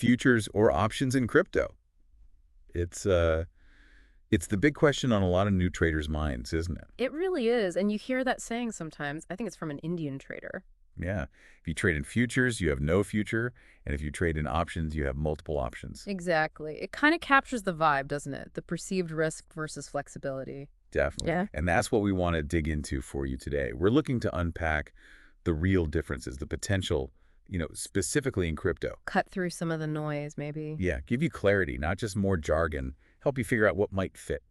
futures or options in crypto? It's uh, it's the big question on a lot of new traders' minds, isn't it? It really is, and you hear that saying sometimes. I think it's from an Indian trader. Yeah. If you trade in futures, you have no future, and if you trade in options, you have multiple options. Exactly. It kind of captures the vibe, doesn't it? The perceived risk versus flexibility. Definitely. Yeah. And that's what we want to dig into for you today. We're looking to unpack the real differences, the potential, specifically in crypto. Cut through some of the noise, maybe. Yeah, give you clarity, not just more jargon, help you figure out what might fit.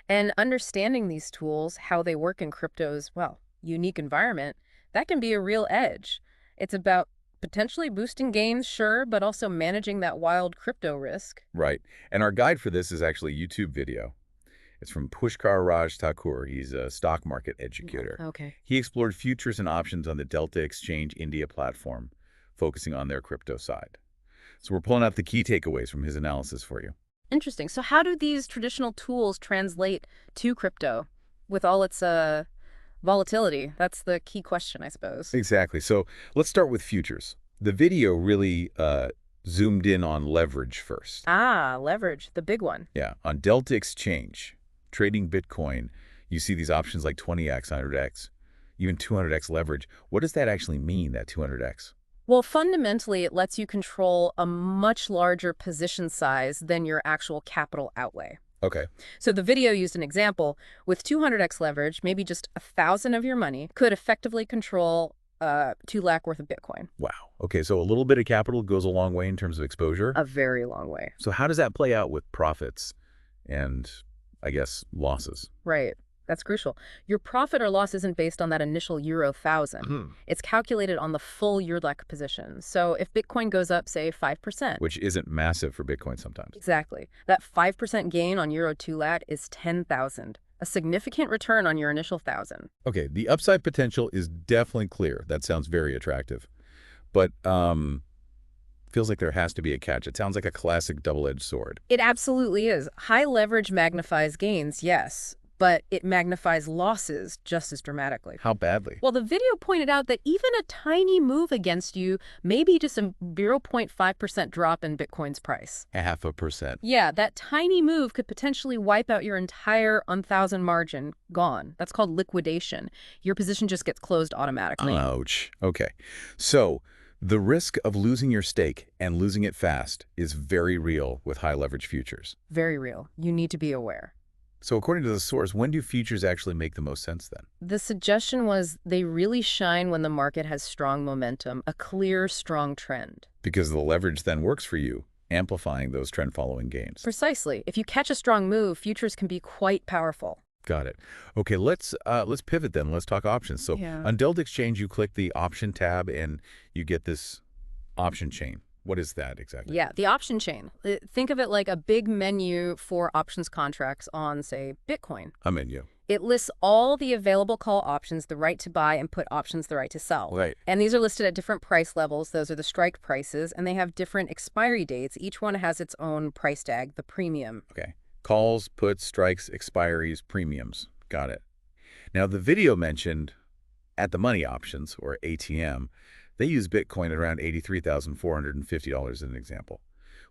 And understanding these tools, how they work in crypto's, well, unique environment, that can be a real edge. It's about potentially boosting gains, sure, but also managing that wild crypto risk. Right. And our guide for this is actually a YouTube video. It's from Pushkar Raj Thakur. He's a stock market educator. Okay. He explored futures and options on the Delta Exchange India platform, focusing on their crypto side. So we're pulling out the key takeaways from his analysis for you. Interesting. So how do these traditional tools translate to crypto with all its volatility? That's the key question, I suppose. Exactly. So let's start with futures. The video really zoomed in on leverage first. Ah, leverage, the big one. Yeah, on Delta Exchange, trading Bitcoin, you see these options like 20x, 100x, even 200x leverage. What does that actually mean, that 200x? Well, fundamentally, it lets you control a much larger position size than your actual capital outlay. Okay. So the video used an example. With 200x leverage, maybe just 1,000 of your money could effectively control 2 lakh worth of Bitcoin. Wow. Okay, so a little bit of capital goes a long way in terms of exposure. A very long way. So how does that play out with profits and, I guess, losses? Right. That's crucial. Your profit or loss isn't based on that initial euro 1,000. It's calculated on the full year lakh position. So if Bitcoin goes up, say, 5%. Which isn't massive for Bitcoin sometimes. Exactly. That 5% gain on euro 2 lakh is 10,000. A significant return on your initial 1,000. Okay, the upside potential is definitely clear. That sounds very attractive. But feels like there has to be a catch. It sounds like a classic double-edged sword. It absolutely is. High leverage magnifies gains, yes, but it magnifies losses just as dramatically. How badly? Well, the video pointed out that even a tiny move against you, maybe just a 0.5% drop in Bitcoin's price. 0.5%. Yeah, that tiny move could potentially wipe out your entire 1,000 margin. Gone. That's called liquidation. Your position just gets closed automatically. Ouch. Okay. So the risk of losing your stake and losing it fast is very real with high leverage futures. Very real. You need to be aware. So according to the source, when do futures actually make the most sense then? The suggestion was they really shine when the market has strong momentum, a clear, strong trend. Because the leverage then works for you, amplifying those trend-following gains. Precisely. If you catch a strong move, futures can be quite powerful. Got it. Okay, let's pivot then. Let's talk options. So Yeah. on Delta Exchange, you click the option tab and you get this option chain. What is that exactly? Yeah, the option chain. Think of it like a big menu for options contracts on, say, Bitcoin. A menu. It lists all the available call options, the right to buy and put options, the right to sell. Right. And these are listed at different price levels. Those are the strike prices, and they have different expiry dates. Each one has its own price tag, the premium. Okay. Calls, puts, strikes, expiries, premiums. Got it. Now, the video mentioned at the money options, or ATM, they use Bitcoin at around $83,450 as an example.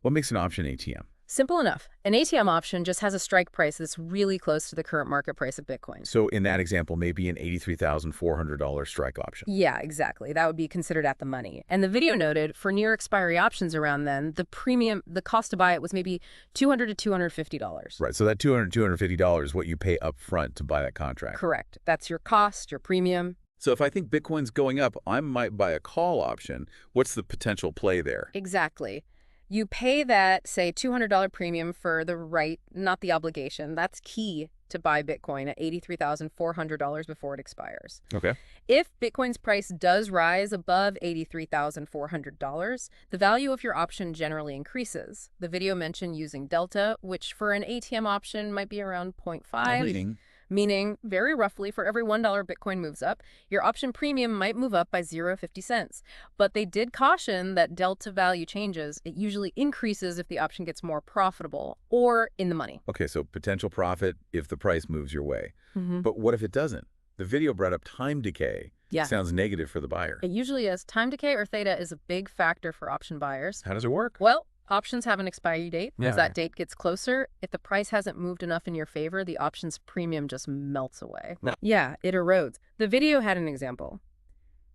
What makes an option ATM? Simple enough. An ATM option just has a strike price that's really close to the current market price of Bitcoin. So in that example, maybe an $83,400 strike option. Yeah, exactly. That would be considered at the money. And the video noted for near expiry options around then, the cost to buy it was maybe $200 to $250. Right. So that $200, $250 is what you pay up front to buy that contract. Correct. That's your cost, your premium. So if I think Bitcoin's going up, I might buy a call option. What's the potential play there? Exactly. You pay that, say, $200 premium for the right, not the obligation. That's key to buy Bitcoin at $83,400 before it expires. Okay. If Bitcoin's price does rise above $83,400, the value of your option generally increases. The video mentioned using Delta, which for an ATM option might be around 0.5. Meaning, very roughly, for every $1 Bitcoin moves up, your option premium might move up by 0.50 cents. But they did caution that delta value changes. It usually increases if the option gets more profitable or in the money. Okay, so potential profit if the price moves your way. Mm-hmm. But what if it doesn't? The video brought up time decay. Yeah. Sounds negative for the buyer. It usually is. Time decay or theta is a big factor for option buyers. How does it work? Well, options have an expiry date. Yeah. As that date gets closer, if the price hasn't moved enough in your favor, the option's premium just melts away. No. Yeah, it erodes. The video had an example.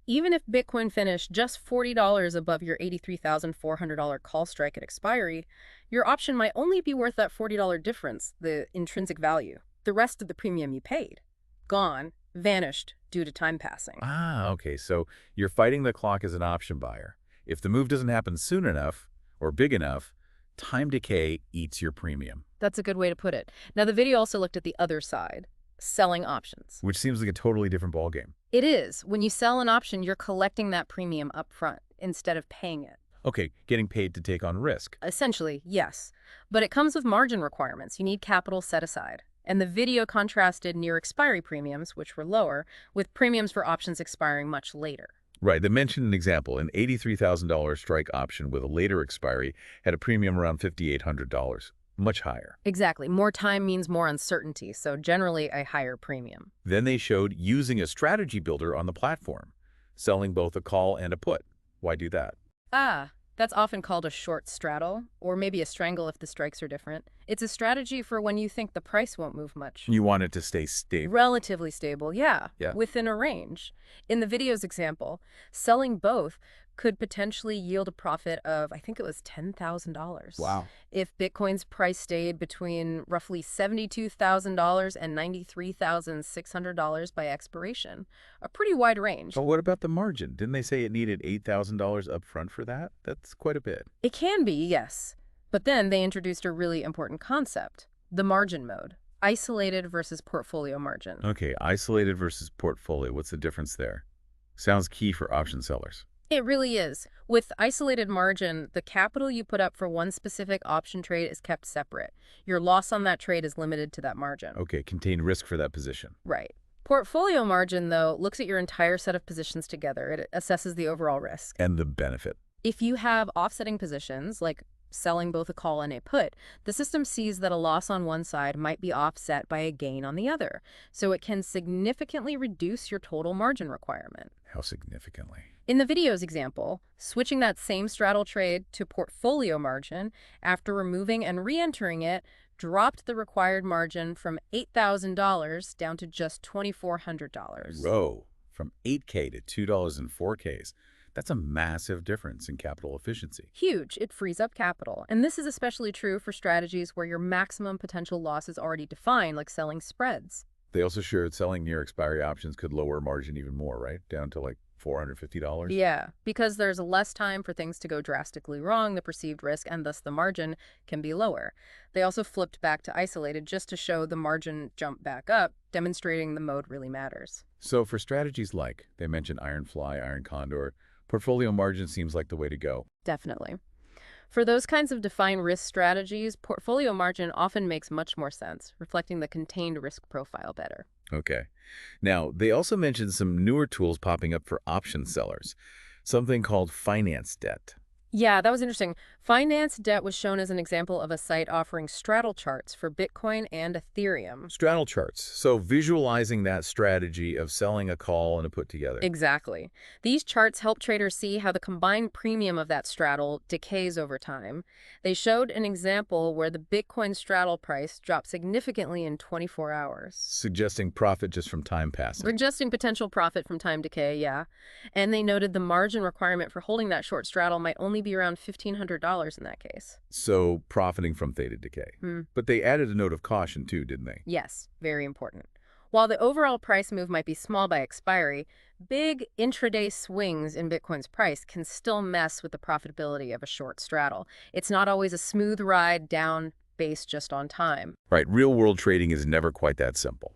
Even if Bitcoin finished just $40 above your $83,400 call strike at expiry, your option might only be worth that $40 difference, the intrinsic value. The rest of the premium you paid. Gone, vanished due to time passing. Ah, okay. So you're fighting the clock as an option buyer. If the move doesn't happen soon enough or big enough, time decay eats your premium. That's a good way to put it. Now, the video also looked at the other side, selling options. Which seems like a totally different ballgame. It is. When you sell an option, you're collecting that premium up front instead of paying it. Okay, getting paid to take on risk. Essentially, yes. But it comes with margin requirements. You need capital set aside. And the video contrasted near expiry premiums, which were lower, with premiums for options expiring much later. Right, they mentioned an example. An $83,000 strike option with a later expiry had a premium around $5,800, much higher. Exactly. More time means more uncertainty, so generally a higher premium. Then they showed using a strategy builder on the platform, selling both a call and a put. Why do that? That's often called a short straddle, or maybe a strangle if the strikes are different. It's a strategy for when you think the price won't move much. You want it to stay stable. Relatively stable, yeah, Yeah. within a range. In the video's example, selling both could potentially yield a profit of, I think it was $10,000. Wow. If Bitcoin's price stayed between roughly $72,000 and $93,600 by expiration. A pretty wide range. But what about the margin? Didn't they say it needed $8,000 up front for that? That's quite a bit. It can be, yes. But then they introduced a really important concept, the margin mode. Isolated versus portfolio margin. Okay, isolated versus portfolio. What's the difference there? Sounds key for option sellers. It really is. With isolated margin, the capital you put up for one specific option trade is kept separate. Your loss on that trade is limited to that margin. Okay, contain risk for that position. Right. Portfolio margin, though, looks at your entire set of positions together. It assesses the overall risk. And the benefit. If you have offsetting positions, like selling both a call and a put, the system sees that a loss on one side might be offset by a gain on the other. So it can significantly reduce your total margin requirement. How significantly? In the video's example, switching that same straddle trade to portfolio margin after removing and re-entering it dropped the required margin from $8,000 down to just $2,400. Whoa, from $8K to $2.04. That's a massive difference in capital efficiency. Huge. It frees up capital. And this is especially true for strategies where your maximum potential loss is already defined, like selling spreads. They also shared selling near expiry options could lower margin even more, right? Down to like $450? Yeah, because there's less time for things to go drastically wrong, the perceived risk, and thus the margin can be lower. They also flipped back to isolated just to show the margin jump back up, demonstrating the mode really matters. So for strategies like, they mentioned Ironfly, Iron Condor, portfolio margin seems like the way to go. Definitely. For those kinds of defined risk strategies, portfolio margin often makes much more sense, reflecting the contained risk profile better. Okay. Now, they also mentioned some newer tools popping up for option sellers, something called finance debt. Yeah, that was interesting. Finance debt was shown as an example of a site offering straddle charts for Bitcoin and Ethereum. Straddle charts. So visualizing that strategy of selling a call and a put together. Exactly. These charts help traders see how the combined premium of that straddle decays over time. They showed an example where the Bitcoin straddle price dropped significantly in 24 hours. Suggesting profit just from time passing. Suggesting potential profit from time decay, yeah. And they noted the margin requirement for holding that short straddle might only be around $1,500 in that case. So profiting from theta decay. But they added a note of caution too, didn't they? Yes, very important. While the overall price move might be small by expiry, big intraday swings in Bitcoin's price can still mess with the profitability of a short straddle. It's not always a smooth ride down based just on time. Right, real-world trading is never quite that simple.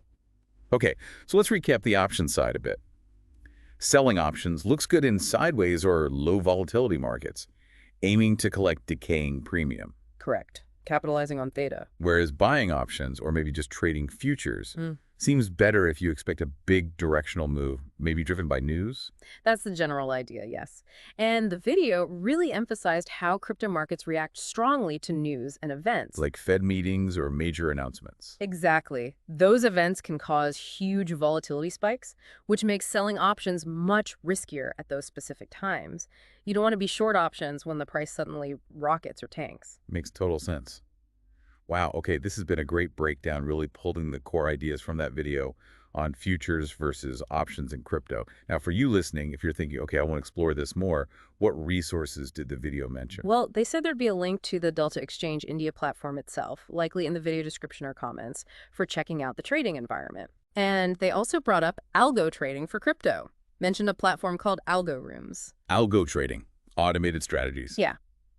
Okay, so let's recap the option side a bit. Selling options looks good in sideways or low volatility markets, aiming to collect decaying premium. Correct. Capitalizing on theta. Whereas buying options, or maybe just trading futures, Seems better if you expect a big directional move, maybe driven by news, That's the general idea, yes. And the video really emphasized how crypto markets react strongly to news and events. like Fed meetings or major announcements. Exactly. Those events can cause huge volatility spikes, which makes selling options much riskier at those specific times. You don't want to be short options when the price suddenly rockets or tanks. Makes total sense. Wow, okay, this has been a great breakdown, really pulling the core ideas from that video on futures versus options in crypto. Now, for you listening, if you're thinking, okay, I want to explore this more, what resources did the video mention? Well, they said there'd be a link to the Delta Exchange India platform itself, likely in the video description or comments, for checking out the trading environment. And they also brought up algo trading for crypto, mentioned a platform called Algo Rooms. Algo trading, automated strategies. Yeah.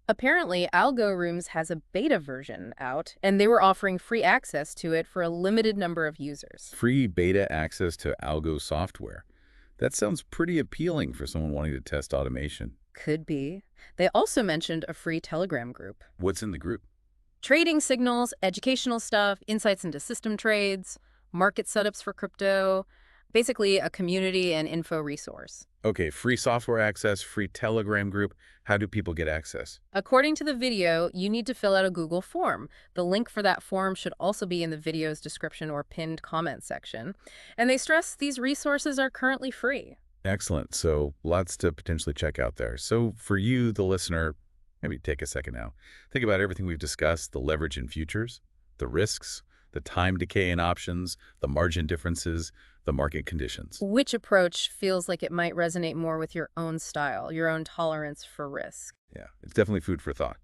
Apparently, Algo Rooms has a beta version out, and they were offering free access to it for a limited number of users. Free beta access to algo software. That sounds pretty appealing for someone wanting to test automation. Could be. They also mentioned a free Telegram group. What's in the group? Trading signals, educational stuff, insights into system trades, market setups for crypto, basically a community and info resource. Okay, free software access, free Telegram group. How do people get access? According to the video, you need to fill out a Google form. The link for that form should also be in the video's description or pinned comment section. And they stress these resources are currently free. Excellent. So lots to potentially check out there. So for you, the listener, maybe take a second now. Think about everything we've discussed, the leverage in futures, the risks, the time decay in options, the margin differences, the market conditions. Which approach feels like it might resonate more with your own style, your own tolerance for risk? Yeah, it's definitely food for thought.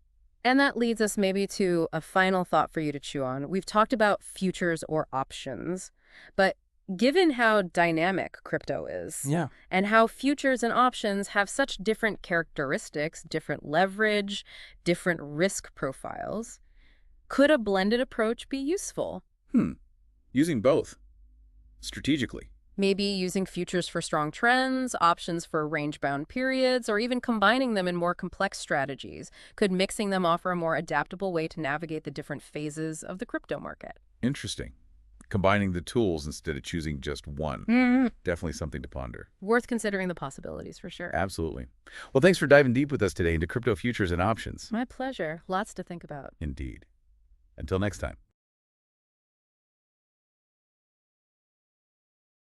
And that leads us maybe to a final thought for you to chew on. We've talked about futures or options, but given how dynamic crypto is, Yeah. and how futures and options have such different characteristics, different leverage, different risk profiles, could a blended approach be useful? Using both strategically. Maybe using futures for strong trends, options for range-bound periods, or even combining them in more complex strategies. Could mixing them offer a more adaptable way to navigate the different phases of the crypto market? Interesting. Combining the tools instead of choosing just one. Definitely something to ponder. Worth considering the possibilities for sure. Absolutely. Well, thanks for diving deep with us today into crypto futures and options. My pleasure. Lots to think about. Indeed. Until next time.